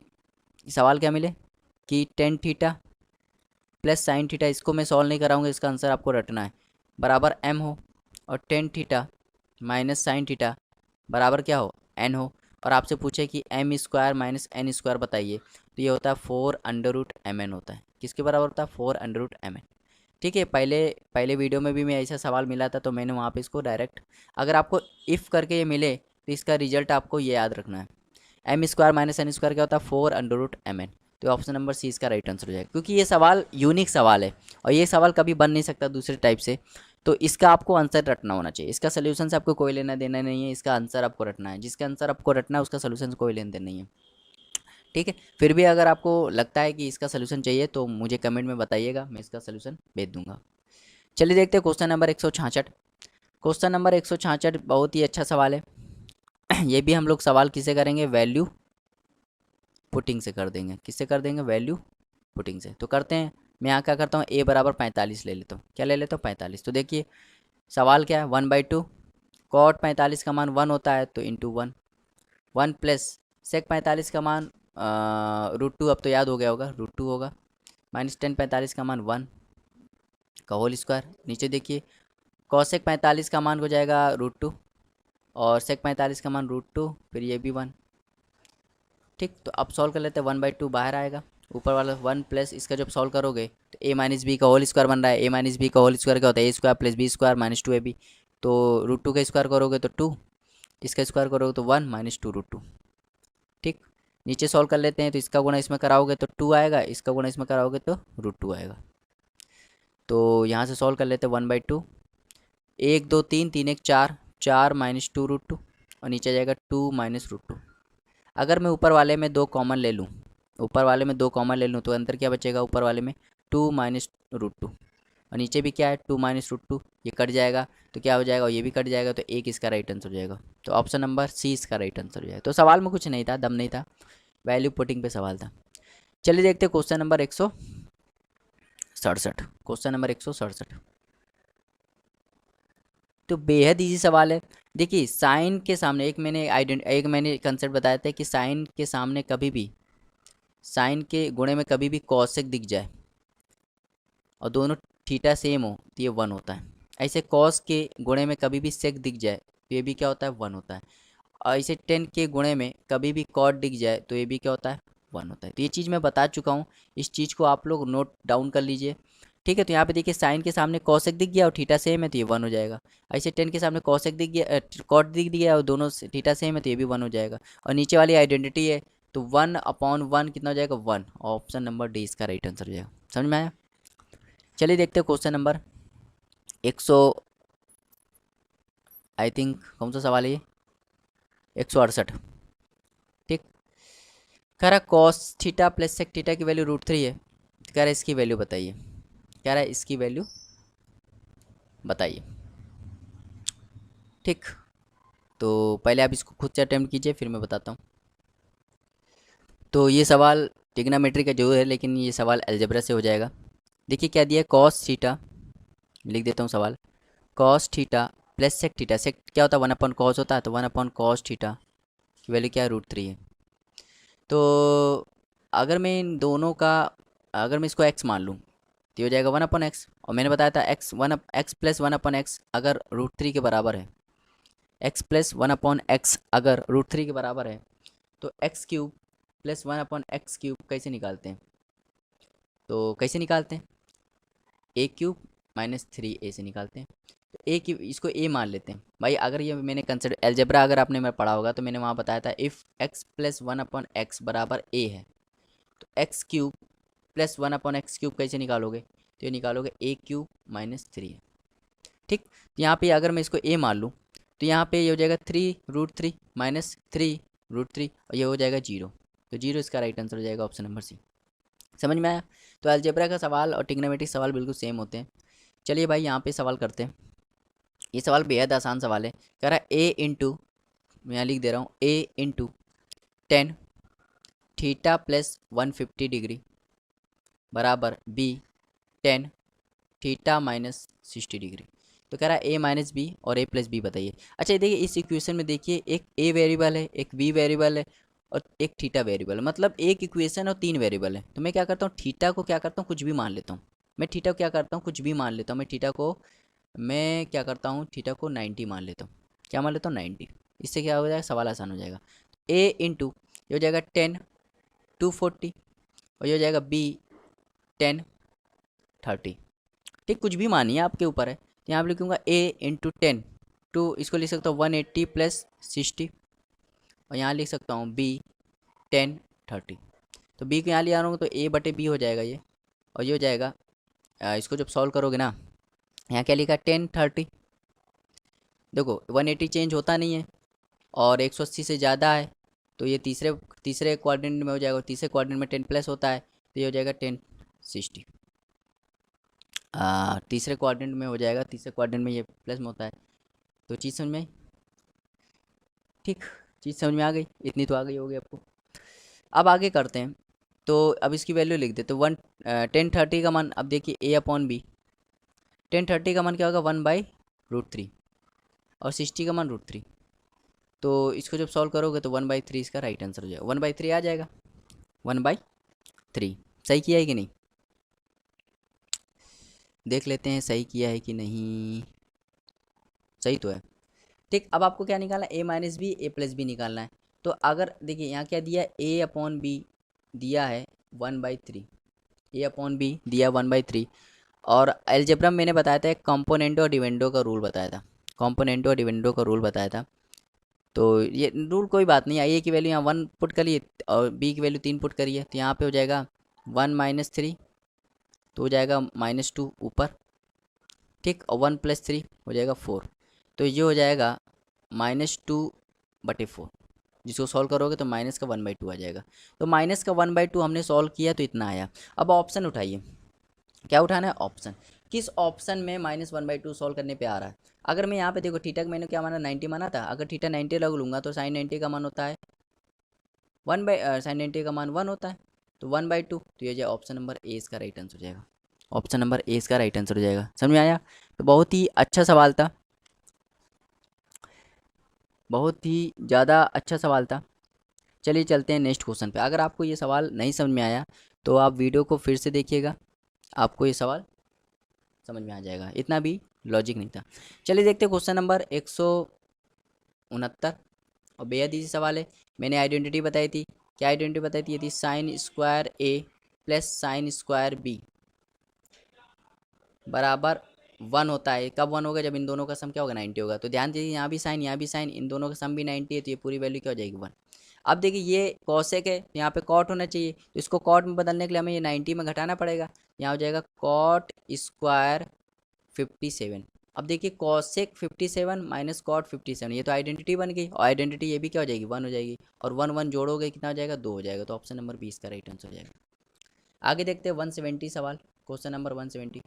Speaker 1: सवाल क्या मिले कि tan theta plus sine theta, इसको मैं सॉल्व नहीं कराऊंगा, इसका आंसर आपको रटना है, बराबर एम हो, और tan theta minus sine theta बराबर क्या हो, एन हो, और आपसे पूछे कि M square minus N square बताइए, तो ये होता है 4√mn होता है। किसके बराबर होता है, 4√mn। ठीक है, पहले पहले वीडियो में भी मैं ऐसा सवाल मिला था तो मैंने वहाँ पे इसको डायरेक्ट, अगर आपको इफ़ करके ये मिले तो इसका रिजल्ट आपको ये याद रखना है, M square minus N square क्या होता है, 4√mn। तो ऑप्शन नंबर सी इसका राइट आंसर हो जाएगा, क्योंकि ये सवाल यूनिक सवाल है और ये सवाल कभी बन नहीं सकता दूसरे टाइप से, तो इसका आपको आंसर रटना होना चाहिए। इसका सोल्यूशन से आपको कोई लेना देना नहीं है, इसका आंसर आपको रटना है, जिसका आंसर आपको रटना है उसका सोल्यूशन से कोई लेना देना नहीं है। ठीक है, फिर भी अगर आपको लगता है कि इसका सोल्यूशन चाहिए तो मुझे कमेंट में बताइएगा, मैं इसका सोल्यूशन भेज दूंगा। चलिए देखते हैं क्वेश्चन नंबर 166। क्वेश्चन नंबर 166 बहुत ही अच्छा सवाल है। ये भी हम लोग सवाल किसे करेंगे, वैल्यू पुटिंग से कर देंगे। किससे कर देंगे, वैल्यू पुटिंग से। तो करते हैं, मैं यहाँ क्या करता हूँ, a बराबर 45 ले लेता हूँ। क्या ले लेता हूँ, 45। तो देखिए सवाल क्या है, 1/2, कॉट 45 का मान 1 होता है तो इंटू 1, 1 प्लस सेक 45 का मान √2, अब तो याद हो गया होगा, √2 होगा, माइनस टेन 45 का मान 1 का होल स्क्वायर। नीचे देखिए कॉसेक 45 का मान हो जाएगा √2 और सेक 45 का मान √2, फिर ये भी 1। ठीक, तो अब सॉल्व कर लेते हैं, 1/2 बाहर आएगा, ऊपर वाला 1 प्लस इसका जब सॉल्व करोगे तो ए माइनस बी का होल स्क्वायर बन रहा है। ए माइनस बी का होल स्क्वायर क्या होता है, A square plus B square minus 2ab। तो √2 का स्क्वायर करोगे तो 2, इसका स्क्वायर करोगे तो 1 माइनस 2 √2। ठीक, नीचे सॉल्व कर लेते हैं, तो इसका गुणा इसमें कराओगे तो 2 आएगा, इसका गुणा इसमें कराओगे तो √2 आएगा। तो यहाँ से सॉल्व कर लेते हैं, 1/2, 1 2 3, 3 1 4, 4 माइनस 2 √2 और नीचे आ जाएगा 2 माइनस √2। अगर मैं ऊपर वाले में 2 कॉमन ले लूँ, ऊपर वाले में 2 कॉमन ले लूँ तो अंदर क्या बचेगा, ऊपर वाले में 2 माइनस √2 और नीचे भी क्या है 2 माइनस √2, ये कट जाएगा तो क्या हो जाएगा, ये भी कट जाएगा, तो एक इसका राइट आंसर हो जाएगा। तो ऑप्शन नंबर सी इसका राइट आंसर हो जाएगा। तो सवाल में कुछ नहीं था, दम नहीं था, वैल्यू पुटिंग पे सवाल था। चलिए देखते हैं क्वेश्चन नंबर 167। क्वेश्चन नंबर 167 तो बेहद इजी सवाल है। देखिए साइन के सामने एक मैंने कंसेप्ट बताया था कि साइन के सामने कभी भी, साइन के गुणे में कभी भी कॉसेक दिख जाए और दोनों थीटा सेम हो तो ये 1 होता है। ऐसे कॉस के गुणे में कभी भी सेक दिख जाए तो ये भी क्या होता है, 1 होता है। और ऐसे टेन के गुणे में कभी भी कॉट दिख जाए तो ये भी क्या होता है, 1 होता है। तो ये चीज़ मैं बता चुका हूँ, इस चीज़ को आप लोग नोट डाउन कर लीजिए। ठीक है, तो यहाँ पे देखिए साइन के सामने कॉसेक दिख गया और थीटा सेम है तो ये 1 हो जाएगा। ऐसे टेन के सामने कॉसेक दिख गया, कॉट दिख गया और दोनों थीटा सेम है तो ये भी 1 हो जाएगा। और नीचे वाली आइडेंटिटी है तो 1/1 कितना हो जाएगा, 1। ऑप्शन नंबर डी इसका राइट आंसर हो जाएगा। समझ में आया? चलिए देखते हैं क्वेश्चन नंबर 100, आई थिंक कौन सा सवाल है ये, 168। ठीक, कह रहा cos theta plus sec theta की वैल्यू √3 है, तो कह रहा है इसकी वैल्यू बताइए, कह रहा है इसकी वैल्यू बताइए। ठीक, तो पहले आप इसको खुद से अटेम्प्ट कीजिए फिर मैं बताता हूँ। तो ये सवाल ट्रिग्नोमेट्री का जरूर है लेकिन ये सवाल अलजेब्रा से हो जाएगा। देखिए क्या दिया है, कॉस थीटा, लिख देता हूँ सवाल, cos theta plus sec theta, sec क्या होता है 1/cos होता है, तो 1/cos थीटा की वैल्यू क्या है, √3 है। तो अगर मैं इन दोनों का, अगर मैं इसको x मान लूँ तो ये हो जाएगा 1/x, और मैंने बताया था x प्लस 1/x अगर √3 के बराबर है, x प्लस 1/x अगर √3 के बराबर है तो x³ प्लस 1/x³ कैसे निकालते हैं, तो कैसे निकालते हैं, a³ माइनस 3a से निकालते हैं। तो ए की इसको a मान लेते हैं भाई। अगर ये मैंने कंसिडर एलजेब्रा अगर आपने मैं पढ़ा होगा तो मैंने वहाँ बताया था इफ़ x प्लस 1/x बराबर a है तो x³ प्लस 1/x³ कैसे निकालोगे, तो ये निकालोगे a³ माइनस 3 है। ठीक, तो यहाँ पे अगर मैं इसको a मान लूँ तो यहाँ पे ये हो जाएगा 3√3 माइनस 3√3 और ये हो जाएगा 0, तो 0 इसका राइट आंसर हो जाएगा, ऑप्शन नंबर सी। समझ में आया? तो अलजेब्रा का सवाल और ट्रिग्नोमेट्रिक सवाल बिल्कुल सेम होते हैं। चलिए भाई यहाँ पे सवाल करते हैं। ये सवाल बेहद आसान सवाल है। कह रहा है a इंटू, मैं यहाँ लिख दे रहा हूँ, a into 10 theta plus 150 degree बराबर b 10 थीटा माइनस 60 डिग्री। तो कह रहा है a माइनस बी और a प्लस बी बताइए। अच्छा ये देखिए इस इक्वेशन में देखिए एक a वेरिएबल है, एक b वेरिएबल है और एक थीटा वेरिएबल है, मतलब एक इक्वेशन और 3 वेरिएबल है। तो मैं क्या करता हूँ, थीटा को क्या करता हूँ, कुछ भी मान लेता हूँ। मैं थीटा को क्या करता हूँ, कुछ भी मान लेता हूँ। मैं क्या करता हूँ, थीटा को 90 मान लेता हूँ। क्या मान लेता हूँ, 90। इससे क्या हो जाएगा, सवाल आसान हो जाएगा। a इंटू ये हो जाएगा 10 240 और ये हो जाएगा b 10 30। ठीक, कुछ भी मानिए आपके ऊपर है। तो यहाँ पर लिखूँगा a इंटू 10 टू, इसको लिख सकता हूँ 180 प्लस 60 और यहाँ लिख सकता हूँ b 10 30। तो b को यहाँ ले आ रहा हूँ तो a/b हो जाएगा ये, और ये हो जाएगा इसको जब सॉल्व करोगे ना, यहाँ क्या लिखा 10 30। देखो 180 चेंज होता नहीं है और 180 से ज़्यादा है तो ये तीसरे तीसरे क्वाड्रेंट में हो जाएगा, और तीसरे क्वाड्रेंट में 10 प्लस होता है तो ये हो जाएगा 10 60। तीसरे क्वाड्रेंट में हो जाएगा, तीसरे क्वाड्रेंट में ये प्लस में होता है। तो चीज़ समझ में आई? ठीक, चीज़ समझ में आ गई, इतनी तो आ गई होगी आपको। अब आगे करते हैं। तो अब इसकी वैल्यू लिख देते, 1030 का मान, अब देखिए a/b, 1030 का मान क्या होगा, 1/√3 और 60 का मान √3। तो इसको जब सॉल्व करोगे तो 1/3 इसका राइट आंसर हो जाएगा, 1/3 आ जाएगा, 1/3। सही किया है कि नहीं, देख लेते हैं सही किया है कि नहीं। सही तो है। ठीक, अब आपको क्या निकालना है, a-b a+b निकालना है। तो अगर देखिए यहाँ क्या दिया है, a/b दिया है 1/3, a/b दिया 1/3। और एलजेब्रा में मैंने बताया था एक कंपोनेंटो और डिविडेंडो का रूल बताया था, कंपोनेंटो और डिविडेंडो का रूल बताया था। तो ये रूल कोई बात नहीं, ए की वैल्यू यहाँ 1 पुट करिए और बी की वैल्यू 3 पुट करिए, तो यहाँ पे हो जाएगा 1 - 3, तो हो जाएगा -2 ऊपर। ठीक, और 1 + 3 हो जाएगा 4, तो ये हो जाएगा -2/4। जिसको सॉल्व करोगे तो माइनस का 1/2 आ जाएगा। तो माइनस का 1/2 हमने सॉल्व किया तो इतना आया। अब ऑप्शन उठाइए, क्या उठाना है, ऑप्शन। किस ऑप्शन में -1/2 सॉल्व करने पे आ रहा है। अगर मैं यहाँ पे देखो थीटा का मैंने क्या माना, 90 माना था। अगर थीटा 90 लग लूँगा तो साइन 90 का मान होता है साइन 90 का मान 1 होता है, तो 1/2। तो ये जो ऑप्शन नंबर ए इसका राइट आंसर हो जाएगा, ऑप्शन नंबर ए इसका राइट आंसर हो जाएगा। समझ में आया। तो बहुत ही अच्छा सवाल था, बहुत ही ज़्यादा अच्छा सवाल था। चलिए चलते हैं नेक्स्ट क्वेश्चन पे। अगर आपको ये सवाल नहीं समझ में आया तो आप वीडियो को फिर से देखिएगा, आपको ये सवाल समझ में आ जाएगा, इतना भी लॉजिक नहीं था। चलिए देखते हैं क्वेश्चन नंबर 169, और बेहद इजी सवाल है। मैंने आइडेंटिटी बताई थी, क्या आइडेंटिटी बताई थी, ये थी साइन स्क्वायर ए प्लस साइन स्क्वायर बी बराबर 1 होता है। कब 1 होगा, जब इन दोनों का सम क्या होगा, 90 होगा। तो ध्यान दीजिए यहाँ भी साइन यहाँ भी साइन, इन दोनों का सम भी 90 है, तो ये पूरी वैल्यू क्या हो जाएगी, 1। अब देखिए ये कॉसेक है, यहाँ पे कॉट होना चाहिए, तो इसको कॉट में बदलने के लिए हमें ये 90 में घटाना पड़ेगा। यहाँ हो जाएगा कॉट स्क्वायर 57। अब देखिए कॉसेक 57 माइनस कॉट 57, ये तो आइडेंटिटी बन गई, और आइडेंटिटी ये भी क्या हो जाएगी, 1 हो जाएगी, और 1 1 जोड़ोगे कितना हो जाएगा, 2 हो जाएगा। तो ऑप्शन नंबर 20 का राइट आंसर हो जाएगा। आगे देखते हैं 170 सवाल, क्वेश्चन नंबर 170।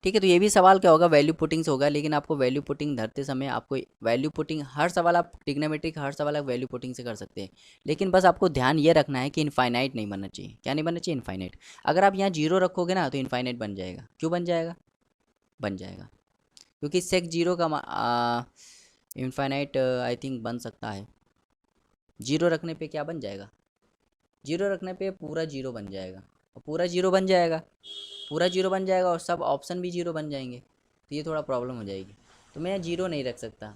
Speaker 1: ठीक है, तो ये भी सवाल क्या होगा, वैल्यू पुटिंग से होगा। लेकिन आपको वैल्यू पुटिंग धरते समय आपको वैल्यू पुटिंग, हर सवाल आप ट्रिग्नोमेट्रिक हर सवाल आप वैल्यू पुटिंग से कर सकते हैं। लेकिन बस आपको ध्यान ये रखना है कि इनफाइनाइट नहीं बनना चाहिए। क्या नहीं बनना चाहिए, इनफाइनाइट। अगर आप यहाँ जीरो रखोगे ना तो इनफाइनाइट बन जाएगा। क्यों बन जाएगा, बन जाएगा क्योंकि सेक जीरो का इनफाइनाइट आई थिंक बन सकता है। जीरो रखने पे क्या बन जाएगा, जीरो रखने पे पूरा जीरो बन जाएगा, और पूरा जीरो बन जाएगा, पूरा जीरो बन जाएगा, और सब ऑप्शन भी जीरो बन जाएंगे, तो ये थोड़ा प्रॉब्लम हो जाएगी। तो मैं जीरो नहीं रख सकता,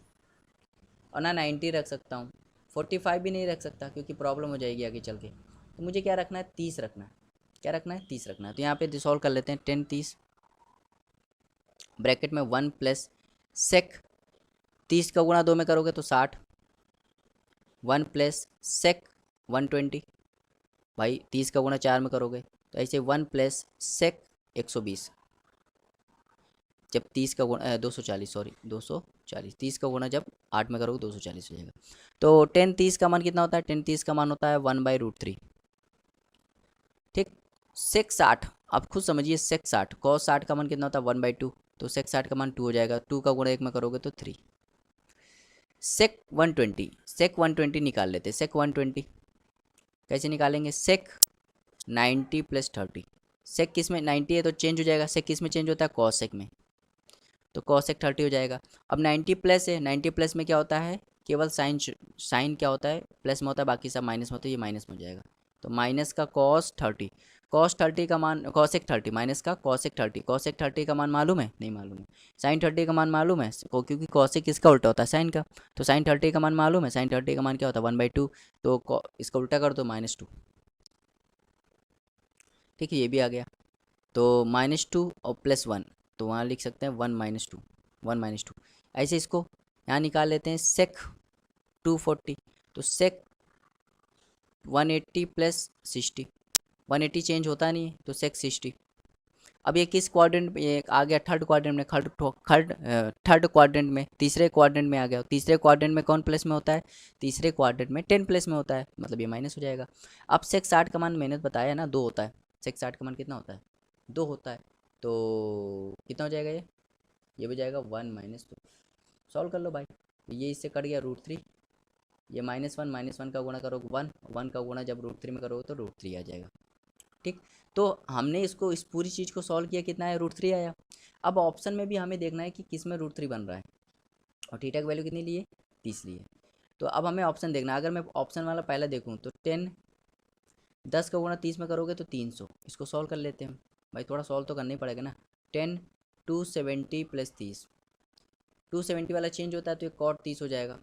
Speaker 1: और ना 90 रख सकता हूँ, 45 भी नहीं रख सकता क्योंकि प्रॉब्लम हो जाएगी आगे चल के। तो मुझे क्या रखना है, 30 रखना है। क्या रखना है, 30 रखना है। तो यहाँ पे सॉल्व कर लेते हैं, 10 30 ब्रैकेट में 1 प्लस सेक, 30 का गुणा 2 में करोगे तो 60, 1 प्लस सेक 120, भाई 30 का गुणा 4 में करोगे तो ऐसे 1 प्लस सेक 120, जब 30 का गुणा 240, सॉरी 240, 30 का गुणा जब 8 में करोगे 240 हो जाएगा। तो 10 30 का मान कितना होता है, 10 30 का मान होता है 1/√3। ठीक, सेक 60 आप खुद समझिए, सेक 60 कॉस 60 का मान कितना होता है 1/2, तो सेक 60 का मान 2 हो जाएगा, 2 का गुणा 1 में करोगे तो 3। सेक 120, सेक 120 निकाल लेते, सेक 120 कैसे निकालेंगे, सेक 90 + 30, सेक किस में 90 है तो चेंज हो जाएगा, सेक किस में चेंज होता है, कॉस सेक में, तो कॉसेक 30 हो जाएगा। अब 90 प्लस है, 90 प्लस में क्या होता है, केवल साइन, साइन क्या होता है प्लस में होता है, बाकी सब माइनस में होता है, ये माइनस में हो जाएगा। तो माइनस का कॉस 30, कॉस 30 का मान कॉसेक 30 माइनस का कॉसेक 30, कॉसेक 30 का मान मालूम है, नहीं मालूम है। साइन 30 का मान मालूम है, क्योंकि कॉसेक किसका उल्टा होता है, साइन का। तो साइन 30 का मान मालूम है, साइन 30 का मान क्या होता है 1/2, तो इसका उल्टा कर दो -2। ठीक है, ये भी आ गया। तो -2 और +1, तो वहाँ लिख सकते हैं 1 - 2, 1 - 2। ऐसे इसको यहाँ निकाल लेते हैं, सेक 240, तो सेक 180 + 60, 180 चेंज होता नहीं है तो सेक 60। अब ये किस क्वाड्रेंट में, ये आ गया थर्ड क्वाड्रेंट में, थर्ड क्वाड्रेंट में, तीसरे क्वाड्रेंट में आ गया। तीसरे क्वाड्रेंट में कौन प्लस में होता है, तीसरे क्वाड्रेंट में 10 प्लस में होता है, मतलब ये माइनस हो जाएगा। अब सेक 60 का मान मैंने बताया ना 2 होता है, सेक 60 का मान कितना होता है, 2 होता है। तो कितना हो जाएगा ये भी जाएगा 1 - 2। सॉल्व कर लो भाई, ये इससे कट गया √3, ये -1 का गुणा करोगे 1, 1 का गुणा जब √3 में करोगे तो √3 आ जाएगा। ठीक, तो हमने इसको इस पूरी चीज़ को सॉल्व किया, कितना है, √3 आया। अब ऑप्शन में भी हमें देखना है कि किस में √3 बन रहा है, और थीटा की वैल्यू कितनी ली है, 30 लिए। तो अब हमें ऑप्शन देखना है। अगर मैं ऑप्शन वाला पहला देखूँ तो 10, 10 का गुणा 30 में करोगे तो 300। इसको सॉल्व कर लेते हैं भाई, थोड़ा सॉल्व तो करना ही पड़ेगा ना। 10 270 प्लस 30, 270 वाला चेंज होता है तो ये कॉट 30 हो जाएगा,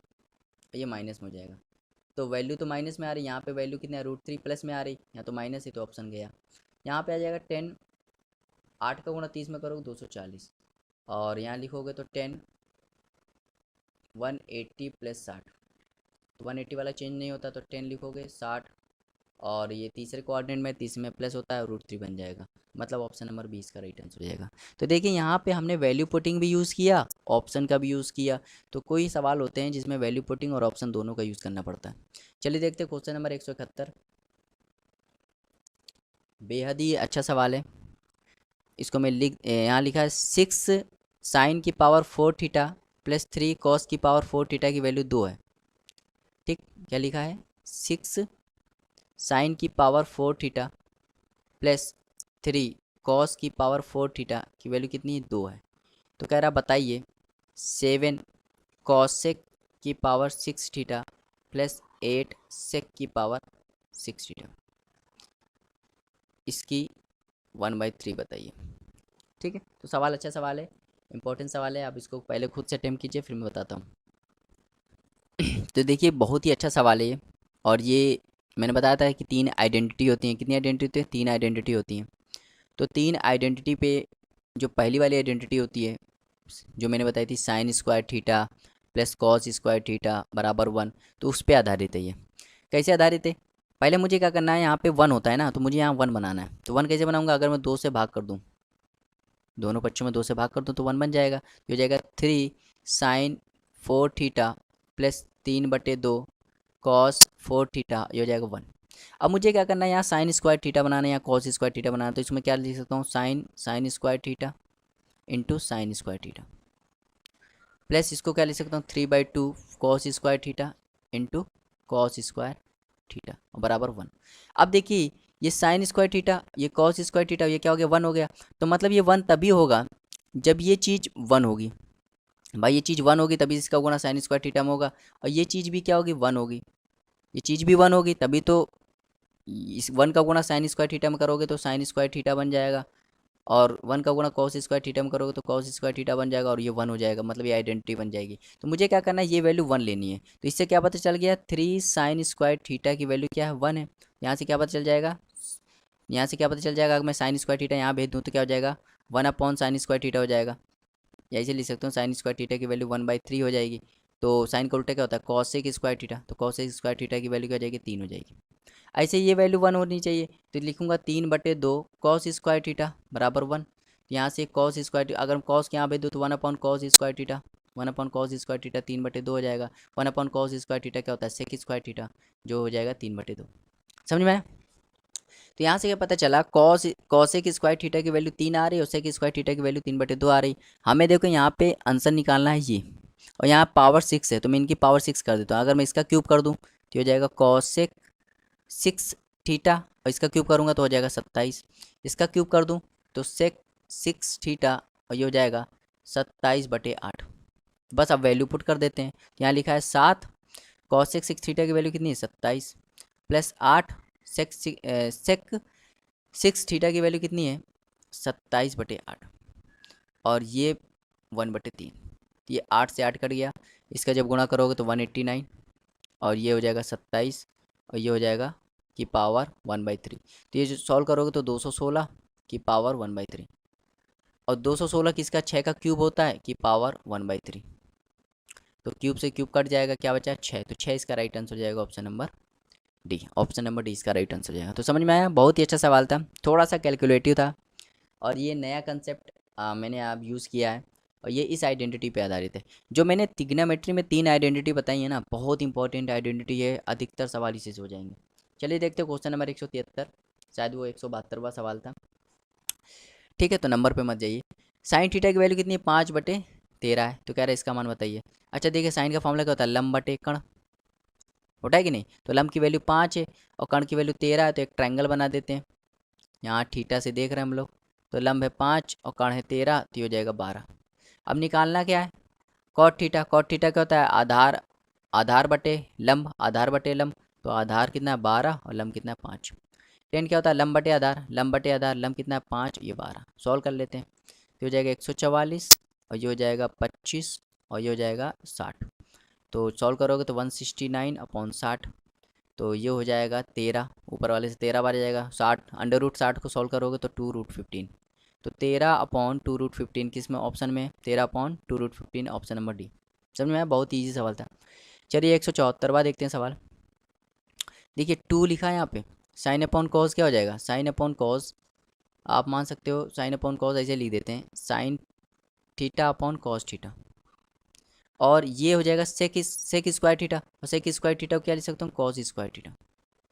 Speaker 1: ये माइनस में हो जाएगा। तो वैल्यू तो माइनस में आ रही, यहाँ पे वैल्यू कितनी है √3 प्लस में आ रही, यहाँ तो माइनस है तो ऑप्शन गया। यहाँ पे आ जाएगा 10, 8 का गुणा 30 में करोगे 240, और यहाँ लिखोगे तो 10 180 प्लस 60, तो 180 वाला चेंज नहीं होता तो 10 लिखोगे 60, और ये तीसरे कोऑर्डिनेट में 30 में प्लस होता है √3 बन जाएगा, मतलब ऑप्शन नंबर 20 का राइट आंसर हो जाएगा। तो देखिए यहाँ पे हमने वैल्यू पुटिंग भी यूज़ किया, ऑप्शन का भी यूज़ किया। तो कोई सवाल होते हैं जिसमें वैल्यू पुटिंग और ऑप्शन दोनों का यूज़ करना पड़ता है। चलिए देखते हैं क्वेश्चन नंबर 171, बेहद ही अच्छा सवाल है। इसको मैं यहाँ लिखा है 6 साइन की पावर 4 थीटा प्लस 3 कॉस की पावर 4 थीटा की वैल्यू 2 है। ठीक, क्या लिखा है 6 साइन की पावर 4 थीटा प्लस 3 कॉस की पावर 4 थीटा की वैल्यू कितनी है 2 है। तो कह रहा बताइए 7 कॉसेक की पावर 6 थीटा प्लस 8 सेक की पावर 6 थीटा, इसकी 1/3 बताइए। ठीक है, तो सवाल अच्छा सवाल है, इंपॉर्टेंट सवाल है। आप इसको पहले खुद से अटेम्प्ट कीजिए, फिर मैं बताता हूँ। तो देखिए बहुत ही अच्छा सवाल है ये, और ये मैंने बताया था कि 3 आइडेंटिटी होती हैं। कितनी आइडेंटिटी होती है? 3 आइडेंटिटी होती हैं। तो 3 आइडेंटिटी पे जो पहली वाली आइडेंटिटी होती है, जो मैंने बताई थी sine square theta plus cos square theta बराबर 1, तो उस पर आधारित है ये। कैसे आधारित है? पहले मुझे क्या करना है, यहाँ पे 1 होता है ना, तो मुझे यहाँ 1 बनाना है। तो 1 कैसे बनाऊँगा? अगर मैं 2 से भाग कर दूँ, दोनों पक्षों में 2 से भाग कर दूँ तो 1 बन जाएगा। ये हो जाएगा 3 sine 4 theta plus 3/2 cos 4 theta, ये हो जाएगा 1। अब मुझे क्या करना है, यहाँ साइन स्क्वायर थीटा बनाना है या कॉस स्क्वायर थीटा बनाना है। तो इसमें क्या लिख सकता हूँ, sine square theta into sine square theta, plus इसको क्या लिख सकता हूँ 3/2 cos square theta into cos square theta बराबर 1। अब देखिए ये साइन स्क्वायर थीटा, ये कॉस स्क्वायर थीटा, ये क्या हो गया 1 हो गया। तो मतलब ये 1 तभी होगा जब ये चीज़ 1 होगी। भाई ये चीज़ 1 होगी तभी इसका गुणा साइन स्क्वायर थीटा में होगा, और ये चीज़ भी क्या होगी 1 होगी, ये चीज़ भी 1 होगी तभी तो इस 1 का गुणा साइन स्क्वायर थीटा में करोगे तो साइन स्क्वायर थीटा बन जाएगा, और 1 का गुणा कॉस स्क्वायर थीटा में करोगे तो कॉस स्क्वायर थीटा बन जाएगा, और ये 1 हो जाएगा, मतलब ये आइडेंटिटी बन जाएगी। तो मुझे क्या करना है, ये वैल्यू 1 लेनी है। तो इससे क्या पता चल गया 3 साइन स्क्वायर थीटा की वैल्यू क्या है 1 है। यहाँ से क्या पता चल जाएगा, यहाँ से क्या पता चल जाएगा, अगर मैं साइन स्क्वायर थीटा यहाँ भेज दूँ तो क्या हो जाएगा 1 साइन स्क्वायर थीटा हो जाएगा। या इसे लिख सकता हूँ साइन स्क्वायर थीटा की वैल्यू 1/3 हो जाएगी। तो साइन का उल्टा क्या होता है कॉसेक स्क्वायर थीटा, तो कॉसेक स्क्वायर थीटा की वैल्यू क्या हो जाएगी 3 हो जाएगी। ऐसे ये वैल्यू 1 होनी चाहिए, तो लिखूंगा 3/2 कॉस स्क्वायर थीटा बराबर 1। यहाँ से कॉस स्क्वायर, अगर कॉस के यहाँ भेज दूँ तो 1/cos square theta, 1/cos square theta 3/2 हो जाएगा। 1/cos स्क्वायर थीटा क्या होता है सेक स्क्वायर थीटा, जो हो जाएगा 3/2। समझ में आया? तो यहाँ से क्या पता चला कॉसेक स्क्वायर थीटा की वैल्यू 3 आ रही है और सेक स्क्वायर थीटा की वैल्यू 3/2 आ रही। हमें देखो यहाँ पे आंसर निकालना है ये, और यहाँ पावर 6 है तो मैं इनकी पावर 6 कर देता हूँ। अगर मैं इसका क्यूब कर दूँ तो हो जाएगा कॉसेक 6 थीटा, और इसका क्यूब करूँगा तो हो जाएगा 27। इसका क्यूब कर दूँ तो सेक 6 थीटा, और ये हो जाएगा 27/8। बस अब वैल्यू पुट कर देते हैं। यहाँ लिखा है 7 कॉसेक 6 थीटा की वैल्यू कितनी है 27, प्लस 8 सेक 6 थीटा की वैल्यू कितनी है 27/8, और ये 1/3। ये 8 से 8 कट गया, इसका जब गुणा करोगे तो 189, और ये हो जाएगा 27, और ये हो जाएगा की पावर 1/3। तो ये जो सॉल्व करोगे तो 216 की पावर 1/3, और 216 किसका 6 का क्यूब होता है की पावर 1/3। तो क्यूब से क्यूब कट जाएगा, क्या बचा 6, तो 6 इसका राइट आंसर हो जाएगा option number D. Option number D इसका राइट आंसर हो जाएगा। तो समझ में आया, बहुत ही अच्छा सवाल था, थोड़ा सा कैलकुलेटिव था, और ये नया कंसेप्ट मैंने आप यूज़ किया है, और ये इस आइडेंटिटी पे आधारित है। जो मैंने ट्रिग्नोमेट्री में 3 आइडेंटिटी बताई है ना, बहुत इंपॉर्टेंट आइडेंटिटी है, अधिकतर सवाल इसी से हो जाएंगे। चलिए देखते हैं क्वेश्चन नंबर 173, शायद वो 172वां सवाल था। ठीक है, तो नंबर पे मत जाइए। साइन थीटा की वैल्यू कितनी है 5/13 है, तो कह रहा है इसका मान बताइए। अच्छा देखिए साइन का फॉर्मूला क्या होता है लंब बटे कण, होता है कि नहीं? तो लंब की वैल्यू 5 है और कण की वैल्यू 13 है, तो एक ट्रायंगल बना देते हैं। यहाँ थीटा से देख रहे हैं हम लोग, तो लंब है 5 और कण है 13, तो ये हो जाएगा 12। अब निकालना क्या है कॉट थीटा। कॉट थीटा क्या होता है आधार आधार बटे लंब, आधार बटे लंब, तो आधार कितना है 12 और लंब कितना है 5। टेन क्या होता है लंब बटे आधार, लंब बटे आधार, लंब कितना है 5, ये 12। सॉल्व कर लेते हैं, तो हो जाएगा 144 और ये हो जाएगा 25 और ये हो जाएगा 60। तो सॉल्व करोगे तो 169/60, तो ये हो जाएगा 13, ऊपर वाले से 13 बार जाएगा, 60 अंडर रूट 60 को सॉल्व करोगे तो 2√15। तो 13/2√15 किस में ऑप्शन में, 13/2√15 ऑप्शन नंबर डी। समझ में आया, बहुत ईजी सवाल था। चलिए 174वां देखते हैं सवाल। देखिए 2 लिखा है यहाँ पे, साइन अपॉन कॉस क्या हो जाएगा, साइन अपॉन कॉस आप मान सकते हो, साइन अपॉन कॉस ऐसे लिख देते हैं, sine theta upon cos theta. और ये हो जाएगा सेक स्क्वायर थीटा, और सेक स्क्वायर थीटा को क्या लिख सकता हूँ, कॉस स्क्वायर थीटा।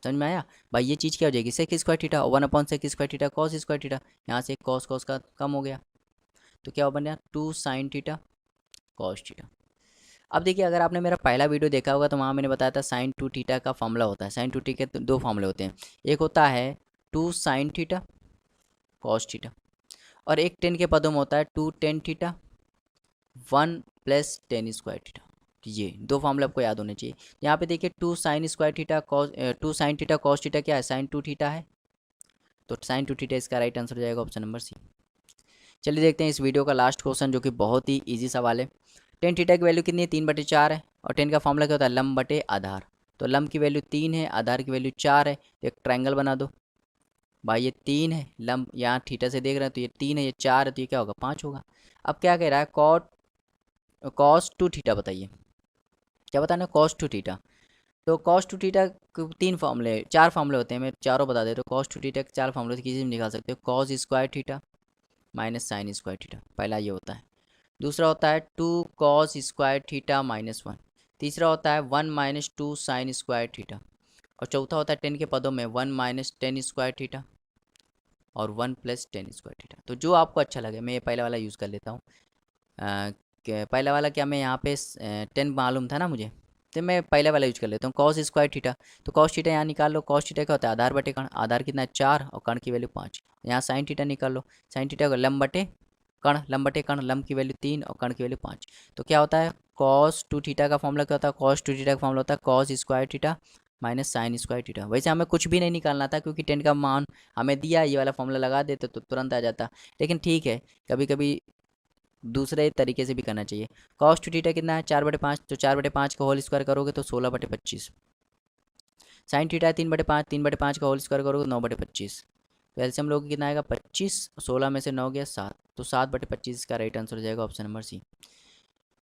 Speaker 1: समझ में आया भाई, ये चीज़ क्या हो जाएगी, सेक स्क्वायर थीटा, 1/सेक square theta cos square theta. यहाँ से कॉस कॉस का कम हो गया, तो क्या बन गया 2 साइन थीटा कॉस थीटा। अब देखिए अगर आपने मेरा पहला वीडियो देखा होगा तो वहाँ मैंने बताया था साइन 2 थीटा का फॉर्मूला होता है। साइन 2 थीटा के दो फॉर्मूले होते हैं, एक होता है 2 साइन थीटा कॉस थीटा, और एक टेन के पदों में होता है 2 tan theta 1 + ten square theta. ये दो फॉर्मूले आपको याद होने चाहिए। यहाँ पे देखिए 2 sine square theta cos 2 sine theta cos theta क्या है, साइन 2 थीटा है, तो साइन 2 थीटा इसका राइट आंसर हो जाएगा ऑप्शन नंबर सी। चलिए देखते हैं इस वीडियो का लास्ट क्वेश्चन, जो कि बहुत ही ईजी सवाल है। टेन थीटा की वैल्यू कितनी है, 3/4 है, और टेन का फॉर्मूला क्या होता है, लंब बटे आधार। तो लंब की वैल्यू 3 है, आधार की वैल्यू 4 है, तो एक ट्रायंगल बना दो। भाई ये 3 है, लंब यहाँ थीटा से देख रहे हैं तो ये 3 है, ये 4 है, तो ये क्या होगा 5 होगा। अब क्या कह रहा है, कॉस 2 थीटा बताइए, क्या बताना है, कॉस 2 थीटा। तो कॉस 2 थीटा तीन फॉर्मूले, चार फॉर्मूले होते हैं, मैं चारों बता देता हूँ। कॉस 2 थीटा के 4 फॉर्मूले किसी में निकाल सकते हो, cos square theta minus sine square theta, पहला ये होता है। दूसरा होता है 2 कॉस स्क्वायर थीटा -1। तीसरा होता है 1 - 2 साइन स्क्वायर थीटा। और चौथा होता है 10 के पदों में 1 - टेन स्क्वायर थीटा और 1 + टेन स्क्वायर थीटा। तो जो आपको अच्छा लगे, मैं ये पहला वाला यूज़ कर लेता हूँ। पहला वाला क्या, मैं यहाँ पे 10 मालूम था ना मुझे, तो मैं पहले वाला यूज कर लेता हूँ, कॉस स्क्वायर थीटा। तो कॉस थीटा यहाँ निकाल लो, कॉस थीटा क्या होता है, आधार बटे कण, आधार कितना है 4 और कण की वैल्यू 5। यहाँ साइन थीटा निकाल लो, साइन थीटा को लंब बटे कण, लंब बटे कण, लंब की वैल्यू 3 और कण की वैल्यू 5। तो क्या होता है, कॉस 2 थीटा का फॉर्मूला क्या होता है, कॉस 2 थीटा का फॉर्मूला होता है cos square theta minus sine square theta. वैसे हमें कुछ भी नहीं निकालना था, क्योंकि 10 का मान हमें दिया, ये वाला फॉर्मूला लगा देते तो तुरंत आ जाता। लेकिन ठीक है, कभी कभी दूसरे तरीके से भी करना चाहिए। कॉस टू थीटा कितना है, 4/5, तो 4/5 का होल स्क्वायर करोगे तो 16/25। साइन थीटा है 3/5, 3/5 का होल स्क्वायर करोगे तो 9/25। तो एलसीएम लोगे कितना आएगा 25, 16 में से 9 गया 7, तो 7/25 का राइट आंसर हो जाएगा ऑप्शन नंबर सी।